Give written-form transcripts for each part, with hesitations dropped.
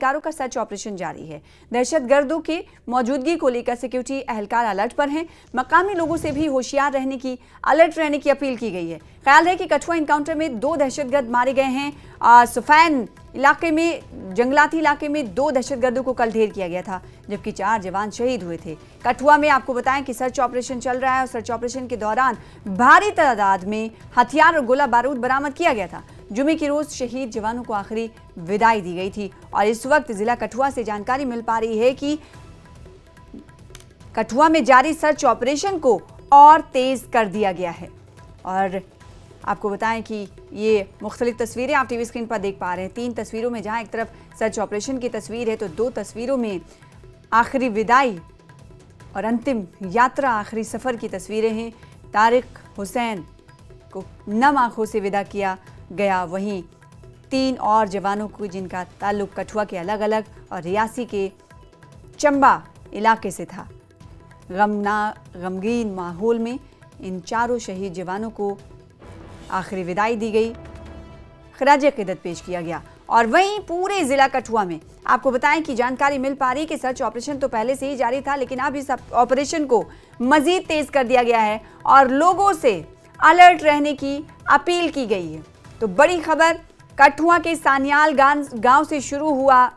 एहलकारों का search operation जारी है। दहशतगर्दों की मौजूदगी को लेकर सिक्योरिटी एहलकार अलर्ट पर हैं। मकामी लोगों से भी होशियार रहने की, अलर्ट रहने की अपील की गई है। ख्याल है कि कठुआ इनकाउंटर में 2 दहशतगर्द मारे गए हैं। सुफैन इलाके में, जंगलाती इलाके में 2 दहशतगर्दों को कल ढेर किया गया था, जबकि 4 जवान शहीद हुए थे। कठुआ में आपको बताएं कि सर्च ऑपरेशन चल रहा है और सर्च ऑपरेशन के दौरान भारी तादाद में हथियार और गोला बारूद बरामद किया गया था। जुमे के रोज शहीद जवानों को आखिरी विदाई दी गई थी और इस वक्त जिला कठुआ से जानकारी मिल पा रही है कि कठुआ में जारी सर्च ऑपरेशन को और तेज कर दिया गया है। और आपको बताएं कि ये मुख्तलिफ तस्वीरें आप टीवी स्क्रीन पर देख पा रहे हैं। 3 तस्वीरों में जहां एक तरफ सर्च ऑपरेशन की तस्वीर है तो 2 तस्वीरों में आखिरी विदाई और अंतिम यात्रा, आखिरी सफ़र की तस्वीरें हैं। तारिक हुसैन को नम आंखों से विदा किया गया, वहीं 3 और जवानों को जिनका ताल्लुक कठुआ के अलग अलग और रियासी के चंबा इलाके से था। गमगीन माहौल में इन चारों शहीद जवानों को आखिरी विदाई दी गई, खराज अकीदत पेश किया गया। और वहीं पूरे जिला कठुआ में आपको बताएं कि जानकारी मिल पा रही कि सर्च ऑपरेशन तो पहले से ही जारी था, लेकिन अब इस ऑपरेशन को मजीद तेज कर दिया गया है और लोगों से अलर्ट रहने की अपील की गई है। तो बड़ी खबर, कठुआ के सानियाल गांव से शुरू हुआ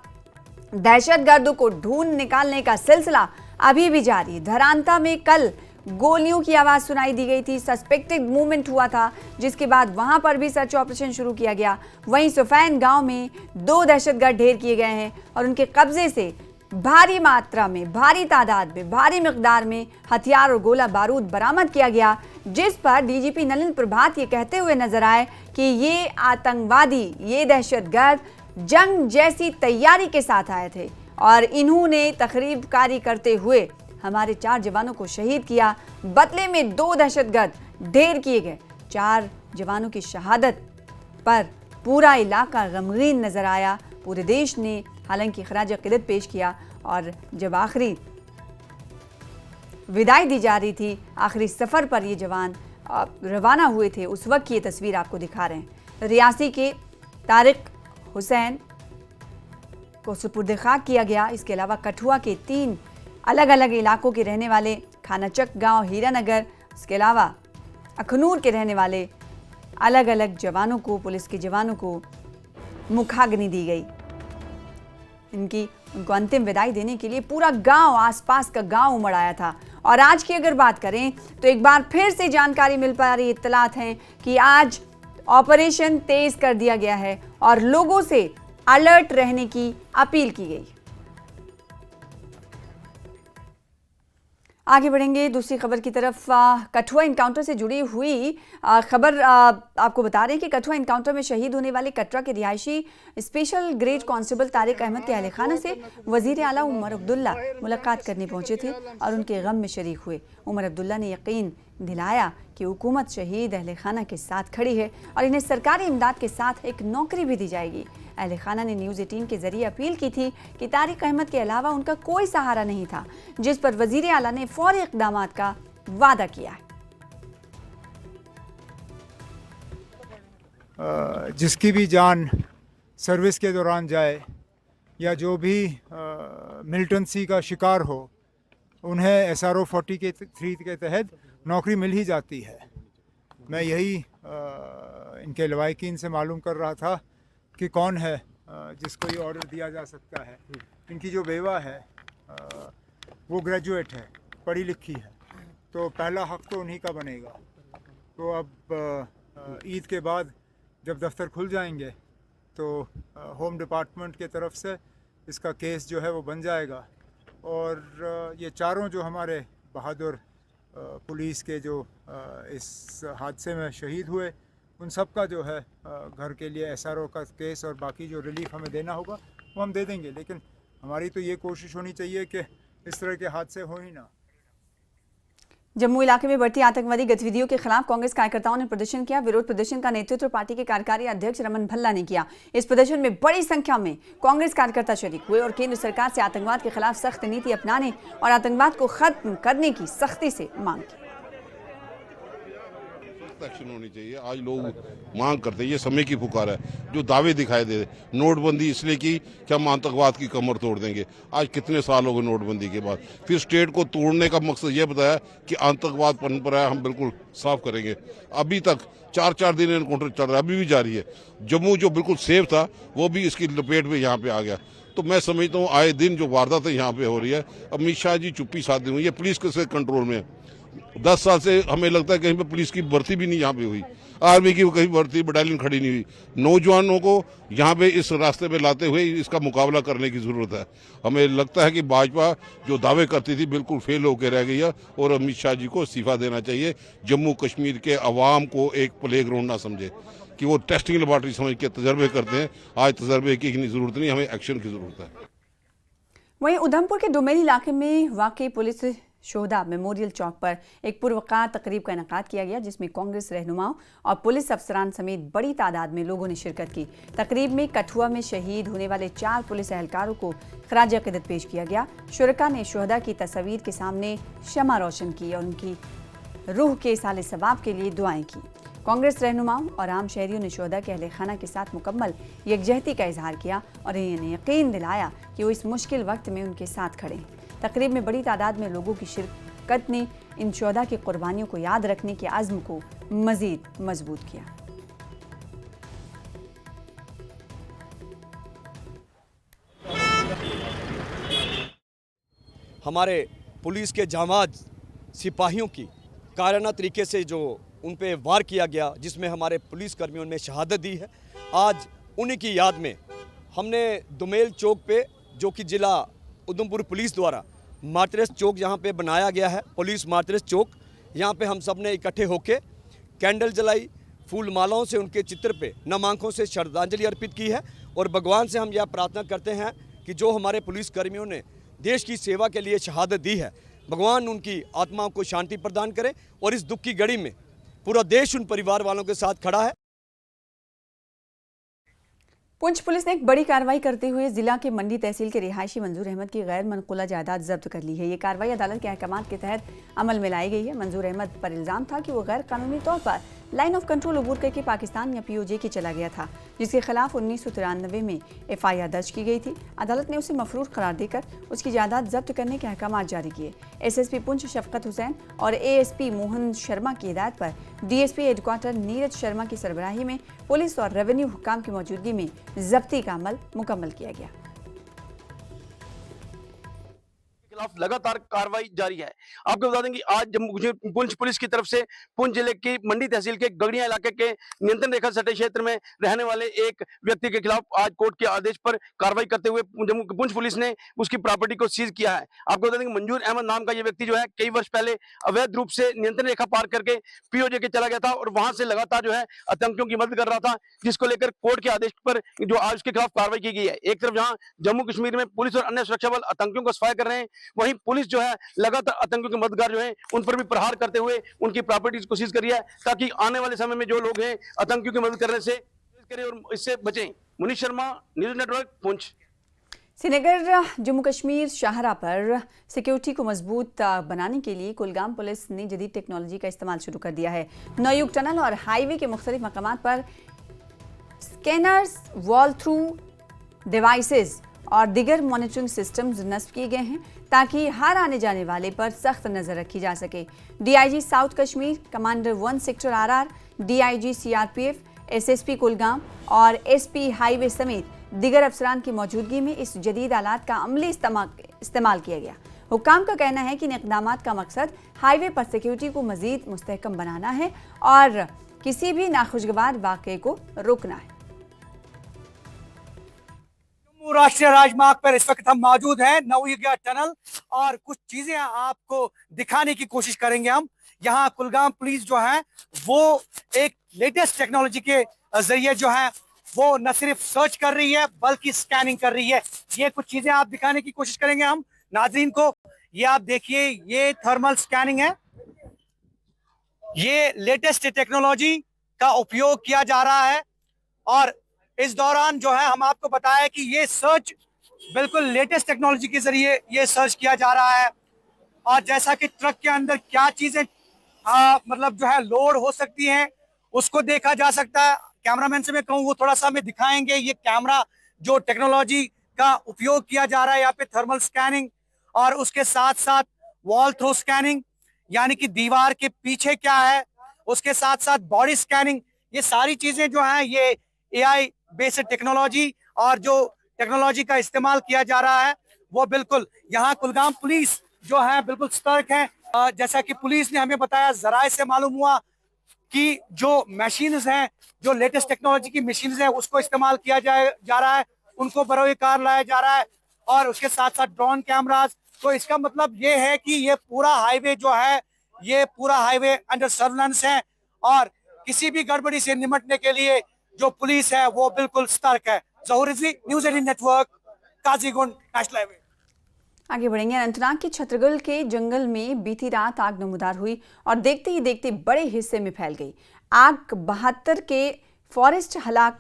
दहशतगर्दों को ढूंढ निकालने का सिलसिला अभी भी जारी है। धरांता में कल गोलियों की आवाज सुनाई दी गई थी, सस्पेक्टेड मूवमेंट हुआ था, जिसके बाद वहां पर भी सर्च ऑपरेशन शुरू किया गया। वहीं सुफैन गांव में 2 दहशतगर्द ढेर किए गए हैं और उनके कब्जे से भारी मात्रा में, भारी तादाद में, भारी मिकदार में हथियार और गोला बारूद बरामद किया गया, जिस पर डीजीपी नलिन प्रभात ये कहते हुए नजर आए कि ये आतंकवादी, ये दहशतगर्द जंग जैसी तैयारी के साथ आए थे और इन्होंने तखरीबकारी करते हुए हमारे 4 जवानों को शहीद किया। बदले में 2 दहशतगर्द ढेर किए गए। 4 जवानों की शहादत पर पूरा इलाका गमगीन नजर आया। पूरे देश ने हालांकि खराज अकीदत पेश किया और जब आखिरी विदाई दी जा रही थी, आखिरी सफ़र पर ये जवान रवाना हुए थे, उस वक्त की ये तस्वीर आपको दिखा रहे हैं। रियासी के तारिक हुसैन को सुपुर्द खाक किया गया। इसके अलावा कठुआ के 3 अलग अलग इलाकों के रहने वाले, खानाचक गांव, हीरानगर, इसके अलावा अखनूर के रहने वाले अलग अलग जवानों को, पुलिस के जवानों को मुखाग्नि दी गई। उनको अंतिम विदाई देने के लिए पूरा गांव, आसपास का गांव उमड़ आया था। और आज की अगर बात करें तो एक बार फिर से जानकारी मिल पा रही इत्तलात हैं कि आज ऑपरेशन तेज कर दिया गया है और लोगों से अलर्ट रहने की अपील की गई। आगे बढ़ेंगे दूसरी खबर की तरफ। कठुआ इनकाउंटर से जुड़ी हुई खबर आपको बता रहे हैं कि कठुआ इनकाउंटर में शहीद होने वाले कटरा के रिहायशी special grade constable Tariq Ahmad के अहल खाना से वजीर आला उमर अब्दुल्ला मुलाकात करने पहुंचे थे और उनके गम में शरीक हुए। उमर अब्दुल्ला ने यकीन दिलाया कि हुकूमत शहीद अहल खाना के साथ खड़ी है और इन्हें सरकारी इमदाद के साथ एक नौकरी भी दी जाएगी। अहल खाना ने न्यूज़ 18 के जरिए अपील की थी कि तारिक अहमद के अलावा उनका कोई सहारा नहीं था, जिस पर वजीर आला ने फौरी इक़दामात का वादा किया है। जिसकी भी जान सर्विस के दौरान जाए या जो भी मिलिटेंसी का शिकार हो, उन्हें SRO 43 के तहत नौकरी मिल ही जाती है। मैं यही इनके लवाहिकीन से मालूम कर रहा था कि कौन है जिसको ये ऑर्डर दिया जा सकता है। इनकी जो बेवा है वो ग्रेजुएट है, पढ़ी लिखी है, तो पहला हक तो उन्हीं का बनेगा। तो अब ईद के बाद जब दफ्तर खुल जाएंगे तो होम डिपार्टमेंट के तरफ से इसका केस जो है वो बन जाएगा और ये चारों जो हमारे बहादुर पुलिस के जो इस हादसे में शहीद हुए, उन सब का जो है घर के लिए SRO का केस और बाकी जो रिलीफ हमें देना होगा वो हम दे देंगे। लेकिन हमारी तो ये कोशिश होनी चाहिए कि इस तरह के हादसे हो ही ना। जम्मू इलाके में बढ़ती आतंकवादी गतिविधियों के खिलाफ कांग्रेस कार्यकर्ताओं ने प्रदर्शन किया। विरोध प्रदर्शन का नेतृत्व पार्टी के कार्यकारी अध्यक्ष रमन भल्ला ने किया। इस प्रदर्शन में बड़ी संख्या में कांग्रेस कार्यकर्ता शरीक हुए और केंद्र सरकार से आतंकवाद के खिलाफ सख्त नीति अपनाने और आतंकवाद को खत्म करने की सख्ती से मांग की। सख्त एक्शन होनी चाहिए। आज लोग मांग करते हैं, ये समय की पुकार है। जो दावे दिखाई दे रहे, नोटबंदी इसलिए की कि हम आतंकवाद की कमर तोड़ देंगे। आज कितने साल हो गए नोटबंदी के बाद, फिर स्टेट को तोड़ने का मकसद ये बताया कि आतंकवाद पनप रहा है, हम बिल्कुल साफ करेंगे। अभी तक 4-4 दिन एनकाउंटर चल रहा है, अभी भी जारी है। जम्मू जो बिल्कुल सेफ था वो भी इसकी लपेट में यहाँ पे आ गया। तो मैं समझता हूँ आए दिन जो वारदातें यहाँ पे हो रही है, अमित शाह जी चुप्पी साधे हुई है, पुलिस के कंट्रोल में है। 10 साल से हमें लगता है कहीं पे पुलिस की भर्ती भी नहीं यहाँ पे हुई, आर्मी की कहीं भर्ती बटालियन खड़ी नहीं हुई। नौजवानों को यहाँ पे इस रास्ते पे लाते हुए इसका मुकाबला करने की जरूरत है। हमें लगता है कि भाजपा जो दावे करती थी बिल्कुल फेल होकर रह गई है और अमित शाह जी को इस्तीफा देना चाहिए। जम्मू कश्मीर के अवाम को एक प्ले ग्राउंड ना समझे कि वो टेस्टिंग लेबॉर्ट्री समझ के तजर्बे करते हैं। आज तजर्बे की इतनी जरूरत नहीं, हमें एक्शन की जरूरत है। वहीं उधमपुर के डुमेली इलाके में वाकई पुलिस शोहदा मेमोरियल चौक पर एक पुरवकार तकरीब का इनेकाद किया गया, जिसमें कांग्रेस रहनुमाओं और पुलिस अफसरान समेत बड़ी तादाद में लोगों ने शिरकत की। तकरीब में कठुआ में शहीद होने वाले 4 पुलिस एहलकारों को खराज अकीदत पेश किया गया। शुरका ने शोहदा की तस्वीर के सामने शमा रोशन की और उनकी रूह के साले सवाब के लिए दुआएं की। कांग्रेस रहनुमाओं और आम शहरियों ने शोहदा के अहले खाना के साथ मुकम्मल यकजहती का इजहार किया और इन्हें यकीन दिलाया कि वो इस मुश्किल वक्त में उनके साथ खड़े हैं। तकरीब में बड़ी तादाद में लोगों की शिरकत ने इन शोहदा की कुर्बानियों को याद रखने के आज़्म को मजीद मजबूत किया। हमारे पुलिस के जांबाज सिपाहियों की कायराना तरीके से जो उन पे वार किया गया, जिसमें हमारे पुलिस कर्मियों ने शहादत दी है, आज उन्हीं की याद में हमने दुमेल चौक पे, जो कि ज़िला उधमपुर पुलिस द्वारा मार्टरेस चौक यहाँ पे बनाया गया है, पुलिस मार्टरेस चौक, यहाँ पे हम सब ने इकट्ठे होके कैंडल जलाई, फूल मालाओं से उनके चित्र पे नम आंखों से श्रद्धांजलि अर्पित की है। और भगवान से हम यह प्रार्थना करते हैं कि जो हमारे पुलिस कर्मियों ने देश की सेवा के लिए शहादत दी है, भगवान उनकी आत्माओं को शांति प्रदान करे और इस दुख की घड़ी में पूरा देश उन परिवार वालों के साथ खड़ा है। पुंछ पुलिस ने एक बड़ी कार्रवाई करते हुए जिला के मंडी तहसील के रिहायशी मंजूर अहमद की गैर मनकुला जायदाद जब्त कर ली है। ये कार्रवाई अदालत के अहकाम के तहत अमल में लाई गई है। मंजूर अहमद पर इल्जाम था कि वो गैर कानूनी तौर पर लाइन ऑफ कंट्रोल अबूर करके पाकिस्तान या POJ की चला गया था, जिसके खिलाफ 1993 में FIR दर्ज की गई थी। अदालत ने उसे मफरूर करार देकर उसकी जायदाद जब्त करने के अहकाम जारी किए। SSP पुंछ शफकत हुसैन और ASP मोहन शर्मा की हिदायत पर DSP हेडक्वार्टर नीरज शर्मा की सरबराही में पुलिस और रेवेन्यू हुक्काम की मौजूदगी में जब्ती का अमल मुकम्मल किया गया। खिलाफ लगातार कार्रवाई जारी है। आपको बता दें कि आज जम्मू पुंछ पुलिस की तरफ से पुंछ जिले की मंडी तहसील के गगड़िया इलाके के नियंत्रण रेखा सटे क्षेत्र में रहने वाले एक व्यक्ति के खिलाफ आज कोर्ट के आदेश पर कार्रवाई करते हुए जम्मू पुंछ पुलिस ने उसकी प्रॉपर्टी को सीज किया है। आपको बता दें कि मंजूर अहमद नाम का ये व्यक्ति जो है कई वर्ष पहले अवैध रूप से नियंत्रण रेखा पार करके POJ के चला गया था और वहां से लगातार जो है आतंकियों की मदद कर रहा था, जिसको लेकर कोर्ट के आदेश पर जो आज उसके खिलाफ कार्रवाई की गई है। एक तरफ जहां जम्मू कश्मीर में पुलिस और अन्य सुरक्षा बल आतंकियों को सफाया कर रहे हैं, वहीं पुलिस जो है लगातार आतंकियों के मददगार जो है उन पर भी प्रहार करते हुए उनकी प्रॉपर्टीज को सीज करी है, ताकि आने वाले समय में जो लोग हैं आतंकियों की मदद करने से करें और इससे बचें। Munish Sharma, news network, Poonch. श्रीनगर जम्मू कश्मीर शाहरा पर सिक्योरिटी को मजबूत बनाने के लिए कुलगाम पुलिस ने जदीद टेक्नोलॉजी का इस्तेमाल शुरू कर दिया है। नौयुग टनल और हाईवे के मुख्तलिफ मकामात पर स्कैनर्स, वॉल थ्रू डिवाइसेस और दिगर मॉनिटरिंग सिस्टम्स नस्ब किए गए हैं, ताकि हर आने जाने वाले पर सख्त नज़र रखी जा सके। DIG south Kashmir, commander 1 sector RR, DIG CRPF, SSP Kulgam और SP हाईवे समेत दिगर अफसरान की मौजूदगी में इस जदीद आलात का अमली इस्तेमाल किया गया। हुक्काम का कहना है कि इन इक़दामात का मकसद हाईवे पर सिक्योरिटी को मज़ीद मुस्तहकम बनाना है और किसी भी नाखुशगवार वाक़े को रोकना है। राष्ट्रीय राजमार्ग पर इस वक्त हम मौजूद हैं, नौयुग टनल, और कुछ चीजें आपको दिखाने की कोशिश करेंगे हम। यहाँ कुलगाम पुलिस जो है वो एक लेटेस्ट टेक्नोलॉजी के जरिए जो है वो न सिर्फ सर्च कर रही है बल्कि स्कैनिंग कर रही है। ये कुछ चीजें आप दिखाने की कोशिश करेंगे हम नाज़रीन को। ये आप देखिए, ये थर्मल स्कैनिंग है, ये लेटेस्ट टेक्नोलॉजी का उपयोग किया जा रहा है और इस दौरान जो है हम आपको बताया कि ये सर्च बिल्कुल लेटेस्ट टेक्नोलॉजी के जरिए ये सर्च किया जा रहा है। और जैसा कि ट्रक के अंदर क्या चीजें मतलब जो है लोड हो सकती हैं, उसको देखा जा सकता है। कैमरामैन से मैं कहूँ वो थोड़ा सा हमें दिखाएंगे। ये कैमरा जो टेक्नोलॉजी का उपयोग किया जा रहा है यहाँ पे, थर्मल स्कैनिंग और उसके साथ साथ वॉल थ्रो स्कैनिंग, यानी कि दीवार के पीछे क्या है, उसके साथ साथ बॉडी स्कैनिंग, ये सारी चीजें जो हैं ये एआई बेस्ड टेक्नोलॉजी और जो टेक्नोलॉजी का इस्तेमाल किया जा रहा है वो बिल्कुल यहाँ कुलगाम पुलिस जो है बिल्कुल सतर्क है। जैसा कि पुलिस ने हमें बताया, जराए से मालूम हुआ कि जो मशीन्स हैं, जो लेटेस्ट टेक्नोलॉजी की मशीन्स हैं, उसको इस्तेमाल किया जा रहा है, उनको बरोए कार लाया जा रहा है और उसके साथ साथ ड्रोन कैमरास। तो इसका मतलब ये है कि ये पूरा हाईवे जो है, ये पूरा हाईवे अंडर सर्विलांस है और किसी भी गड़बड़ी से निपटने के लिए जो पुलिस है वो बिल्कुल सतर्क है। Zahoor Rizvi, news 18 network, Qazigund national highway. आगे बढ़ेंगे। अनंतनाग के छतरगल के जंगल में बीती रात आग नमूदार हुई और देखते ही देखते बड़े हिस्से में फैल गई। आग 72 के फॉरेस्ट हलाक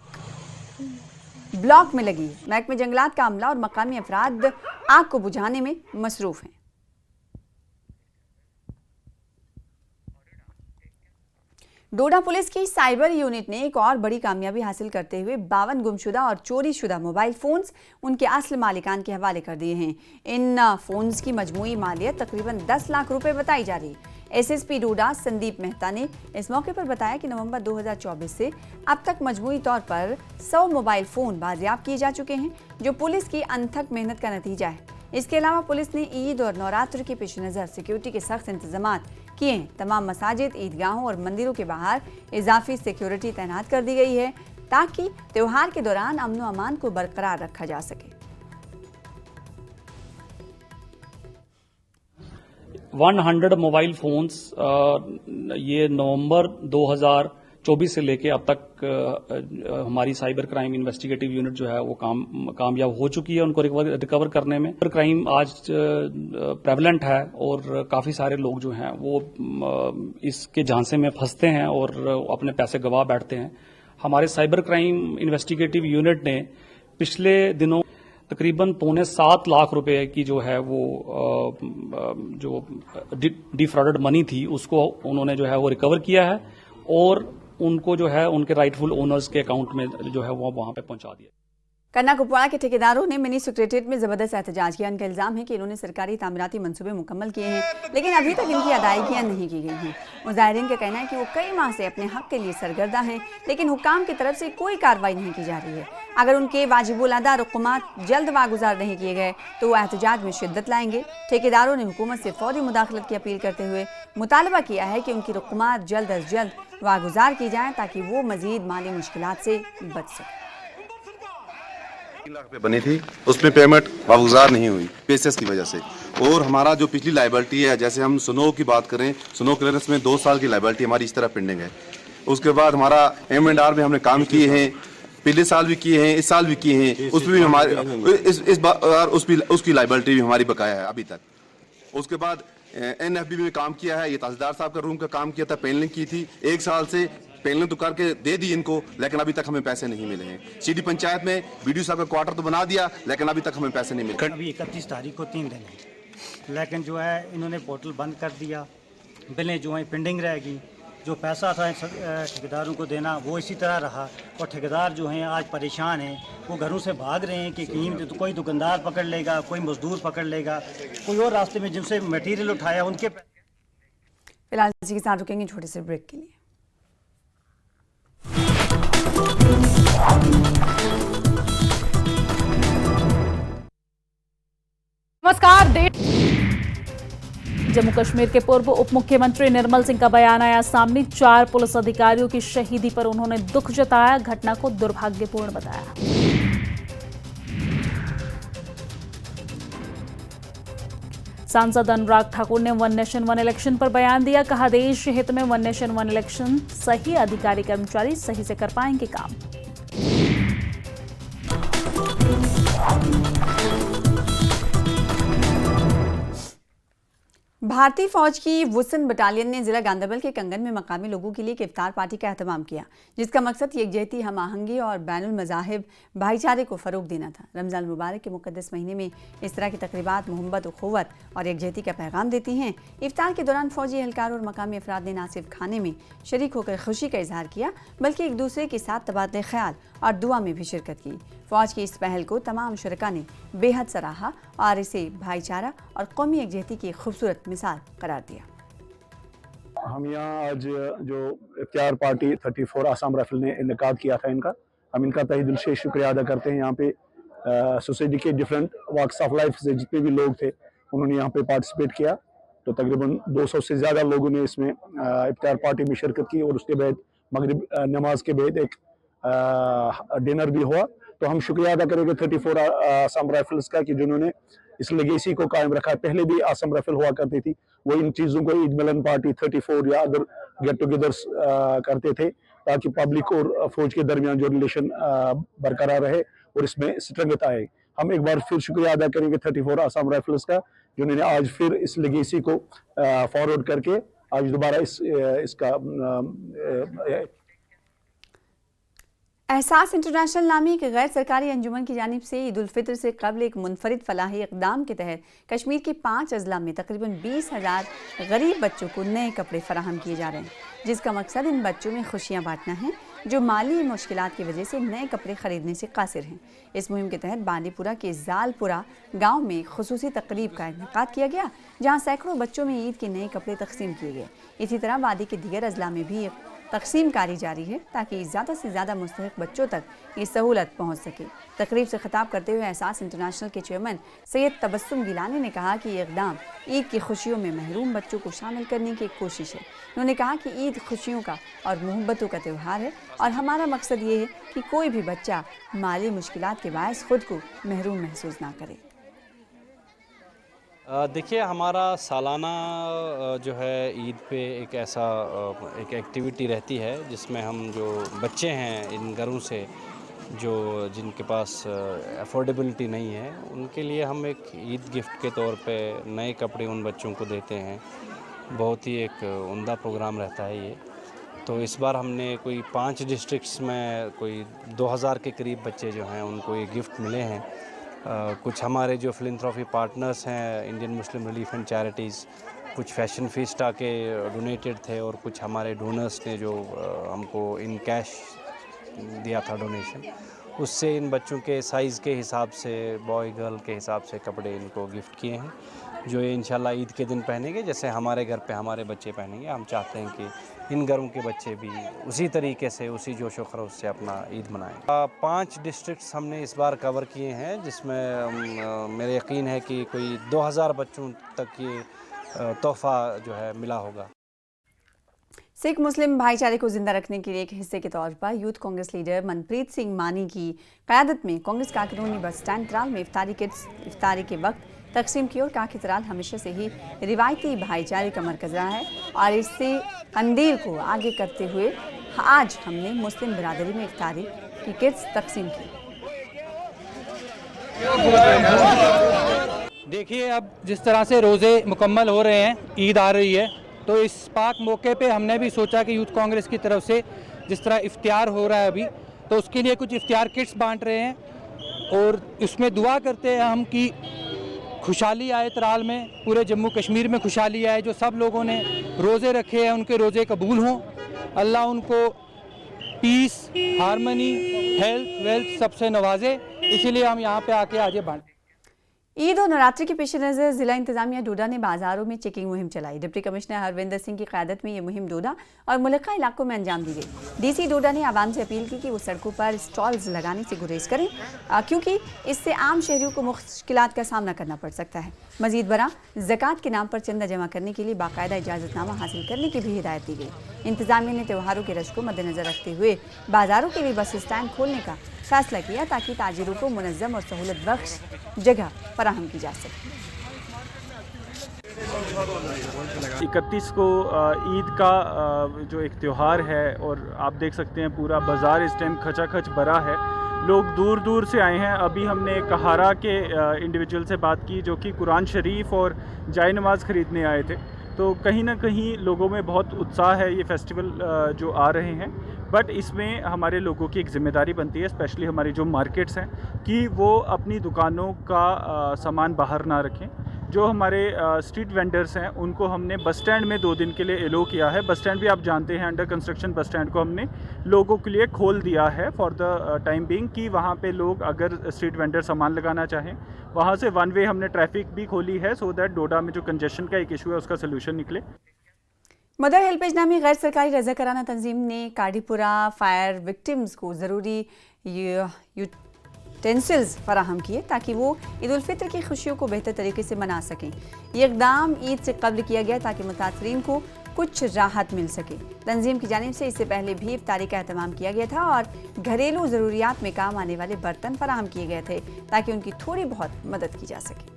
ब्लॉक में लगी। महकमे जंगलात का अमला और मकामी अफराद आग को बुझाने में मसरूफ हैं। डोडा पुलिस की साइबर यूनिट ने एक और बड़ी कामयाबी हासिल करते हुए 52 गुमशुदा और चोरीशुदा मोबाइल फोन्स उनके असल मालिकान के हवाले कर दिए हैं। इन फोन्स की मजमूई मालियत तकरीबन 10 लाख रुपए बताई जा रही। एसएसपी डोडा संदीप मेहता ने इस मौके पर बताया कि नवंबर 2024 से अब तक मजमूई तौर पर 100 मोबाइल फोन बाजियाब किए जा चुके हैं, जो पुलिस की अनथक मेहनत का नतीजा है। इसके अलावा पुलिस ने ईद और नवरात्र के पेश नज़र सिक्योरिटी के सख्त इंतजाम किए हैं। तमाम मसाजिद, ईदगाहों और मंदिरों के बाहर इजाफी सिक्योरिटी तैनात कर दी गई है ताकि त्योहार के दौरान अमन व अमान को बरकरार रखा जा सके। 100 मोबाइल फोन्स ये नवंबर 2024 से लेके अब तक हमारी साइबर क्राइम इन्वेस्टिगेटिव यूनिट जो है वो कामयाब हो चुकी है उनको रिकवर करने में। साइबर क्राइम आज प्रेवलेंट है और काफी सारे लोग जो हैं वो इसके झांसे में फंसते हैं और अपने पैसे गंवा बैठते हैं। हमारे साइबर क्राइम इन्वेस्टिगेटिव यूनिट ने पिछले दिनों तकरीबन 6.25 लाख रुपए की जो है वो जो डिफ्रॉडेड मनी थी उसको उन्होंने जो है वो रिकवर किया है और उनको जो है उनके राइटफुल ओनर्स के अकाउंट में जो है वो वहां पे पहुंचा दिया। कन्ना कुपवाड़ा के ठेकेदारों ने मिनी सेक्रेटरीट में जबरदस्त एहतजाज किया। उनका इल्जाम है कि इन्होंने सरकारी तामीराती मंसूबे मुकम्मल किए हैं, लेकिन अभी तक इनकी अदायगियां नहीं की गई हैं। मुजाहिरीन का कहना है कि वो कई माह से अपने हक के लिए सरगर्दा हैं, लेकिन हुक्काम की तरफ से कोई कार्रवाई नहीं की जा रही है। अगर उनके वाजिबुल अदा रुक़ुमात जल्द वागुजार नहीं किए गए तो वो एहतजाज में शिद्दत लाएंगे। ठेकेदारों ने हुकूमत से फौरी मुदाखलत की अपील करते हुए मुतालबा किया है कि उनकी रुक़ुमात जल्द अज जल्द वागुजार की जाएं ताकि वो मजीद माली मुश्किलात से बच सकें। 3 लाख रुपए बनी थी, उसमें पेमेंट वागुजार नहीं हुई पेसेस की वजह से। और हमारा जो पिछली लाइबिलिटी है, जैसे हम सुनो की बात करें, सुनो क्लियरेंस में 2 साल की लाइबिलिटी हमारी इस तरह पेंडिंग है। उसके बाद हमारा M&R में हमने काम किए हैं, पिछले साल भी किए हैं, इस साल भी किए हैं, उसमें भी हमारे उसकी लाइबिलिटी भी हमारी बकाया है अभी तक। उसके बाद NFB में काम किया है, ये तहसीलदार साहब का रूम का काम किया था, पेनलिंग की थी 1 साल से, पेनलिंग तो करके दे दी इनको, लेकिन अभी तक हमें पैसे नहीं मिले हैं। सीडी पंचायत में BDO साहब का क्वार्टर तो बना दिया, लेकिन अभी तक हमें पैसे नहीं मिले। अभी 31 तारीख को 3 दिन है, लेकिन जो है इन्होंने पोर्टल बंद कर दिया, बिलें जो है पेंडिंग रहेगी। जो पैसा था ठेकेदारों को देना वो इसी तरह रहा और ठेकेदार जो हैं आज परेशान हैं, वो घरों से भाग रहे हैं कि कहीं तो कोई दुकानदार पकड़ लेगा, कोई मजदूर पकड़ लेगा, कोई और रास्ते में जिनसे मटेरियल उठाया उनके। फिलहाल इसी के साथ रुकेंगे छोटे से ब्रेक के लिए। नमस्कार। जम्मू कश्मीर के पूर्व उप मुख्यमंत्री निर्मल सिंह का बयान आया सामने। 4 पुलिस अधिकारियों की शहीदी पर उन्होंने दुख जताया, घटना को दुर्भाग्यपूर्ण बताया। सांसद अनुराग ठाकुर ने 1 नेशन 1 इलेक्शन पर बयान दिया, कहा देश हित में 1 नेशन 1 इलेक्शन सही अधिकारी कर्मचारी सही से कर पाएंगे काम। भारतीय फौज की वुसन बटालियन ने जिला गांधरबल के कंगन में मकामी लोगों के लिए एक इफ्तार पार्टी का एहतमाम किया, जिसका मकसद यकजहती, हम आहंगी और बैनुल मज़ाहिब भाईचारे को फ़रोग देना था। रमज़ान मुबारक के मुक़द्दस महीने में इस तरह की तक़रीबात मोहब्बत, उख़ुव्वत और यकजहती का पैगाम देती हैं। इफ्तार के दौरान फ़ौजी एहलकार और मकामी अफराद ने न सिर्फ खाने में शरीक होकर खुशी का इजहार किया, बल्कि एक दूसरे के साथ तबादले ख्याल और दुआ में भी शिरकत की। फ़ौज की इस पहल को तमाम शुरका ने बेहद सराहा और इसे भाईचारा और कौमी यकजहती की खूबसूरत मिसाल करार दिया। हम यहाँ आज जो इफ्तार पार्टी 34 आसाम राइफल ने इनेकाद किया था इनका, हम इनका तहे दिल से शुक्रिया अदा करते हैं। यहाँ पे सोसाइटी के डिफरेंट वॉक्स ऑफ लाइफ से जितने भी लोग थे उन्होंने यहाँ पे पार्टिसिपेट किया, तो तकरीबन 200 से ज़्यादा लोगों ने इसमें इफ्तार पार्टी में शिरकत की और उसके बाद मगरिब नमाज के बाद एक डिनर भी हुआ। तो हम शुक्रिया अदा करेंगे 34 आसाम राइफल्स का कि जिन्होंने इस लेगेसी को कायम रखा है। पहले भी आसाम राइफल हुआ करती थी, वो इन चीज़ों को ईद मिलन पार्टी 34 या अदर गेट टुगेदर्स करते थे ताकि पब्लिक और फौज के दरमियान जो रिलेशन बरकरार रहे और इसमें स्ट्रेंथ आए। हम एक बार फिर शुक्रिया अदा करेंगे 34 आसाम राइफल्स का, जिन्होंने आज फिर इस लेगेसी को फॉरवर्ड करके आज दोबारा इसका एहसास इंटरनेशनल नामी एक गैर सरकारी अंजुमन की जानिब से ईद उल फितर से कबल एक मुनफरिद फलाही इक़दाम के तहत कश्मीर के 5 अजला में तकरीबन 20,000 गरीब बच्चों को नए कपड़े फराहम किए जा रहे हैं, जिसका मकसद इन बच्चों में खुशियाँ बांटना है जो माली मुश्किलात की वजह से नए कपड़े ख़रीदने से कासिर हैं। इस मुहिम के तहत बांदीपुरा के जालपुरा गाँव में खुसूसी तकरीब का इनेकाद किया गया, जहाँ सैकड़ों बच्चों में ईद के नए कपड़े तकसीम किए गए। इसी तरह वादी के दीगर अजला में भी तकसीम कारी जारी है ताकि ज़्यादा से ज़्यादा मुस्तहिक बच्चों तक ये सहूलत पहुँच सके। तकरीब से खिताब करते हुए एहसास इंटरनेशनल के चेयरमैन सैयद तबस्सुम गिलानी ने कहा कि ये इक़दाम ईद की खुशियों में महरूम बच्चों को शामिल करने की एक कोशिश है। उन्होंने कहा कि ईद खुशियों का और मोहब्बतों का त्यौहार है और हमारा मकसद ये है कि कोई भी बच्चा माली मुश्किलात के बायस खुद को महरूम महसूस ना करे। देखिए, हमारा सालाना जो है ईद पे एक ऐसा एक एक्टिविटी रहती है जिसमें हम जो बच्चे हैं इन घरों से जो जिनके पास अफोर्डेबिलिटी नहीं है, उनके लिए हम एक ईद गिफ्ट के तौर पे नए कपड़े उन बच्चों को देते हैं। बहुत ही एक उम्दा प्रोग्राम रहता है ये। तो इस बार हमने कोई 5 डिस्ट्रिक्ट्स में कोई 2000 के करीब बच्चे जो हैं उनको ये गिफ्ट मिले हैं। कुछ हमारे जो फिलैंथ्रोपी पार्टनर्स हैं, Indian Muslim relief and charities, कुछ फैशन फीस्टा के डोनेटेड थे और कुछ हमारे डोनर्स ने जो हमको इन कैश दिया था डोनेशन, उससे इन बच्चों के साइज़ के हिसाब से, बॉय गर्ल के हिसाब से कपड़े इनको गिफ्ट किए हैं, जो ये इंशाल्लाह ईद के दिन पहनेंगे जैसे हमारे घर पे हमारे बच्चे पहनेंगे। हम चाहते हैं कि इन घरों के बच्चे भी उसी तरीके से, उसी जोश व खरोश से अपना ईद मनाएं। 5 डिस्ट्रिक्ट्स हमने इस बार कवर किए हैं, जिसमें मेरे यकीन है कि कोई 2000 बच्चों तक ये तोहफ़ा जो है मिला होगा। सिख मुस्लिम भाईचारे को जिंदा रखने के लिए एक हिस्से के तौर पर यूथ कांग्रेस लीडर मनप्रीत सिंह मानी की क़यादत में कांग्रेस कारकुनों ने बस स्टैंड त्राल में इफ्तारी किट्स इफ्तारी के वक्त तकसीम की और कहा कि त्राल हमेशा से ही रिवायती भाईचारे का मरकज़ रहा है और इससे कंदील को आगे करते हुए आज हमने मुस्लिम बिरादरी में इफ्तारी की किट्स तकसीम की। देखिए, अब जिस तरह से रोज़े मुकम्मल हो रहे हैं, ईद आ रही है, तो इस पाक मौके पे हमने भी सोचा कि यूथ कांग्रेस की तरफ से जिस तरह इफ्तियार हो रहा है अभी, तो उसके लिए कुछ इफ्तियार किट्स बांट रहे हैं और उसमें दुआ करते हैं हम कि खुशहाली आए त्राल में, पूरे जम्मू कश्मीर में खुशहाली आए। जो सब लोगों ने रोज़े रखे हैं उनके रोज़े कबूल हों, अल्लाह उनको पीस, हारमनी, हेल्थ, वेल्थ सबसे नवाजे। इसीलिए हम यहाँ पे आके आज बांटे। ईद और नवरात्रि के पेश नज़र जिला इंतजामिया डोडा ने बाजारों में चेकिंग मुहिम चलाई। डिप्टी कमिश्नर हरविंदर सिंह की क़यादत में ये मुहिम डोडा और मुल्का इलाकों में अंजाम दी गई। डीसी डोडा ने आवाम से अपील की कि वो सड़कों पर स्टॉल्स लगाने से गुरेज करें, क्योंकि इससे आम शहरियों को मुश्किलात का सामना करना पड़ सकता है। मजीद बरा ज़कात के नाम पर चंदा जमा करने के लिए बाकायदा इजाज़तनामा हासिल करने की भी हिदायत दी गई। इंतजामिया ने त्योहारों के रश को मद्देनज़र रखते हुए बाजारों के लिए बस स्टैंड खोलने का फैसला किया ताकि ताजिरों को मुनज़्ज़म और सहूलत बख्श जगह फराहम की जा सके। 31 को ईद का जो एक त्यौहार है और आप देख सकते हैं पूरा बाज़ार इस टाइम खचाखच भरा है। लोग दूर दूर से आए हैं। अभी हमने कहारा के इंडिविजुअल से बात की जो कि कुरान शरीफ और जाय नमाज ख़रीदने आए थे। तो कहीं ना कहीं लोगों में बहुत उत्साह है ये फेस्टिवल जो आ रहे हैं, बट इसमें हमारे लोगों की एक ज़िम्मेदारी बनती है, स्पेशली हमारी जो मार्केट्स हैं, कि वो अपनी दुकानों का सामान बाहर ना रखें। जो हमारे स्ट्रीट वेंडर्स हैं उनको हमने बस स्टैंड में 2 दिन के लिए एलो किया है। बस स्टैंड भी आप जानते हैं, अंडर कंस्ट्रक्शन बस स्टैंड को हमने लोगों के लिए खोल दिया है फॉर द टाइम बीइंग, कि वहाँ पे लोग अगर स्ट्रीट वेंडर सामान लगाना चाहें, वहाँ से 1 वे हमने ट्रैफिक भी खोली है सो दैट डोडा में जो कंजेशन का एक इशू है उसका सोल्यूशन निकले। मदर हेल्पेज नामी गैर सरकारी रज़ाकाराना तंजीम ने काडीपुरा फायर विक्टिम्स को ज़रूरी यूटेंसिल्स फराहम किए ताकि वो ईद उल फितर की खुशियों को बेहतर तरीके से मना सकें। ये इक़दाम ईद से कबल किया गया ताकि मुतासरीन को कुछ राहत मिल सके। तंजीम की जानिब से इससे पहले भी इफ्तारी का एहतमाम किया गया था और घरेलू ज़रूरियात में काम आने वाले बर्तन फराहम किए गए थे ताकि उनकी थोड़ी बहुत मदद की जा सके।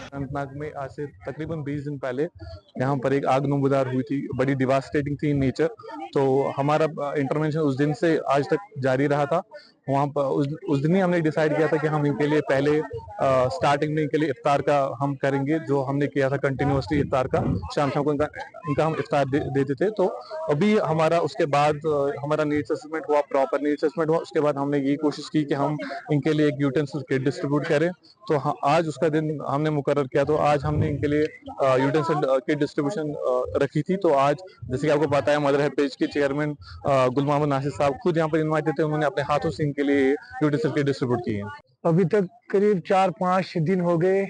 अनंतनाग में आज से तकरीबन 20 दिन पहले यहाँ पर एक आग नमूदार हुई थी, बड़ी डिवास्टेटिंग थी इन नेचर। तो हमारा इंटरवेंशन उस दिन से आज तक जारी रहा था। वहाँ पर उस दिन ही हमने डिसाइड किया था कि हम इनके लिए पहले स्टार्टिंग में इनके लिए इफ्तार का हम करेंगे, जो हमने किया था कंटिन्यूसली इफ्तार का, शाम शाम को इनका हम इफ्तार देते थे। तो अभी हमारा उसके बाद हमारा नीड्स असेसमेंट हुआ, प्रॉपर नीड्स असेसमेंट हुआ। उसके बाद हमने ये कोशिश की कि हम इनके लिए एक यूटेंसिल किट डिस्ट्रीब्यूट करें। तो आज उसका दिन हमने मुकर्रर किया। तो आज हमने इनके लिए यूटेंसिल किट डिस्ट्रीब्यूशन रखी थी। तो आज जैसे कि आपको पता है, मदर हेल्पेज के चेयरमैन गुल मोहम्मद नासिर साहब खुद यहाँ पर इन्वाइटेड थे। उन्होंने अपने हाथों से इनके लिए यूटेंसिल किट डिस्ट्रीब्यूट किए हैं। अभी तक करीब 4-5 दिन हो गए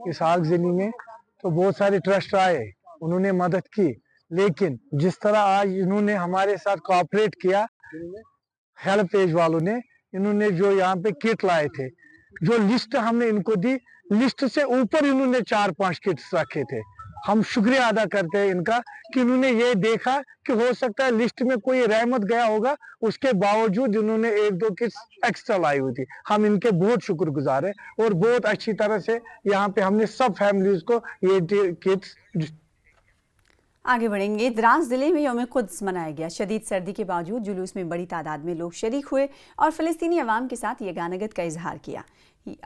इस आगजनी में। तो बहुत सारे ट्रस्ट आए, उन्होंने मदद की, लेकिन जिस तरह आज इन्होंने हमारे साथ कोऑपरेट किया, हेल्पेज वालों ने, इन्होंने जो यहाँ पे किट लाए थे, जो लिस्ट हमने इनको दी, लिस्ट से ऊपर इन्होंने 4-5 किट्स रखे थे। हम शुक्रिया अदा करते हैं इनका कि इन्होंने ये देखा कि हो सकता है लिस्ट में कोई रहमत गया होगा, उसके बावजूद इन्होंने 1-2 किट्स एक्स्ट्रा लाई हुई थी। हम इनके बहुत शुक्रगुजार हैं और बहुत अच्छी तरह से यहाँ पे हमने सब फैमिलीज को ये किट्स। आगे बढ़ेंगे। द्रास जिले में यौम कुद्स मनाया गया। शदीद सर्दी के बावजूद जुलूस में बड़ी तादाद में लोग शरीक हुए और फ़लस्तीनी अवाम के साथ यगानगत का इजहार किया।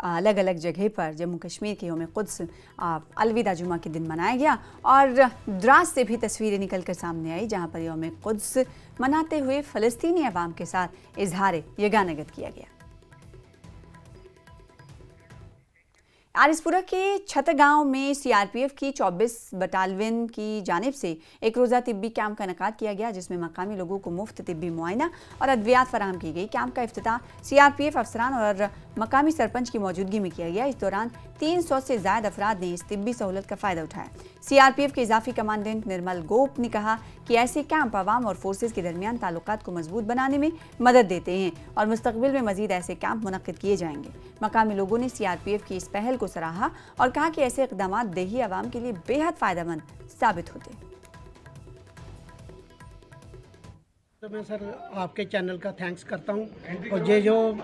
अलग अलग जगह पर जम्मू कश्मीर के यौम कुद्स अलविदा जुमा के दिन मनाया गया और द्रास से भी तस्वीरें निकल कर सामने आई जहां पर यौम कुद्स मनाते हुए फ़लस्तीनी अवाम के साथ इजहार यगानगत किया गया। आरिसपुरा के छतगांव में सीआरपीएफ की 24 बटालियन की जानिब से एक रोज़ा तिब्बी कैंप का इनेकाद किया गया, जिसमें मकामी लोगों को मुफ्त तिब्बी मुआयना और अद्वियात फराहम की गई। कैंप का इफ्तिताह सीआरपीएफ अफसरान और मकामी सरपंच की मौजूदगी में किया गया। इस दौरान 300 से ज़ायद अफराद ने इस तिब्बी सहूलत का फ़ायदा उठाया। सीआरपीएफ के इजाफी कमांडेंट निर्मल गोप ने कहा कि ऐसे कैंप अवाम और फोर्सेज के दरमियान ताल्लुकात को मजबूत बनाने में मदद देते हैं और मुस्तकबिल में मजीद ऐसे कैंप मुनक्किद किए जाएंगे। मकामी लोगों ने सीआरपीएफ की इस पहल को सराहा और कहा कि ऐसे इक़दामात देही अवाम के लिए बेहद फ़ायदेमंद साबित होते हैं। तो मैं सर आपके चैनल का थैंक्स करता हूं और ये जो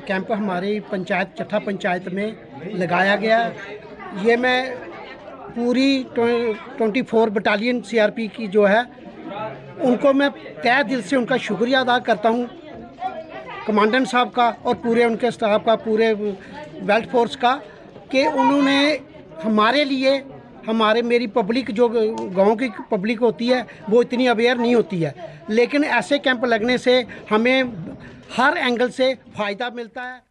कैंप हमारी पंचायत चट्ठा पंचायत में लगाया गया, ये मैं पूरी 24 बटालियन सीआरपी की जो है उनको मैं तहे दिल से उनका शुक्रिया अदा करता हूं, कमांडेंट साहब का और पूरे उनके स्टाफ का, पूरे वेल्थ फोर्स का, कि उन्होंने हमारे लिए, मेरी पब्लिक जो गांव की पब्लिक होती है वो इतनी अवेयर नहीं होती है, लेकिन ऐसे कैंप लगने से हमें हर एंगल से फ़ायदा मिलता है।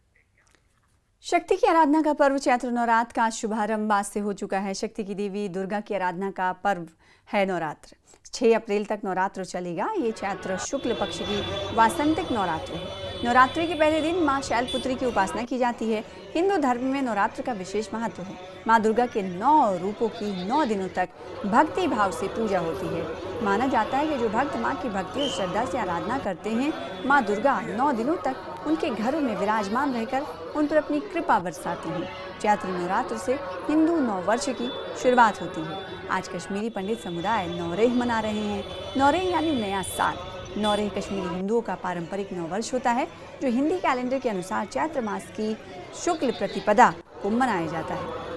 शक्ति की आराधना का पर्व चैत्र नवरात्र का शुभारंभ आज से हो चुका है। शक्ति की देवी दुर्गा की आराधना का पर्व है नवरात्र। 6 अप्रैल तक नवरात्र चलेगा। ये चैत्र शुक्ल पक्ष की वासंतिक नवरात्र है। नवरात्रि के पहले दिन मां शैलपुत्री की उपासना की जाती है। हिंदू धर्म में नवरात्र का विशेष महत्व है। मां दुर्गा के 9 रूपों की 9 दिनों तक भक्ति भाव से पूजा होती है। माना जाता है कि जो भक्त मां की भक्ति और श्रद्धा से आराधना करते हैं, मां दुर्गा 9 दिनों तक उनके घरों में विराजमान रहकर उन पर अपनी कृपा बरसाती हैं। चैत्र नवरात्र से हिंदू नववर्ष की शुरुआत होती है। आज कश्मीरी पंडित समुदाय नौरेह मना रहे हैं। नौरेह यानी नया साल। नौरेह कश्मीरी हिंदुओं का पारंपरिक नववर्ष होता है, जो हिंदी कैलेंडर के अनुसार चैत्र मास की शुक्ल प्रतिपदा को मनाया जाता है।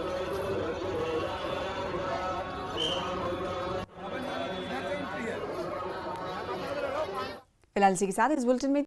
फिलहाल इसी के साथ इस बुलेटिन में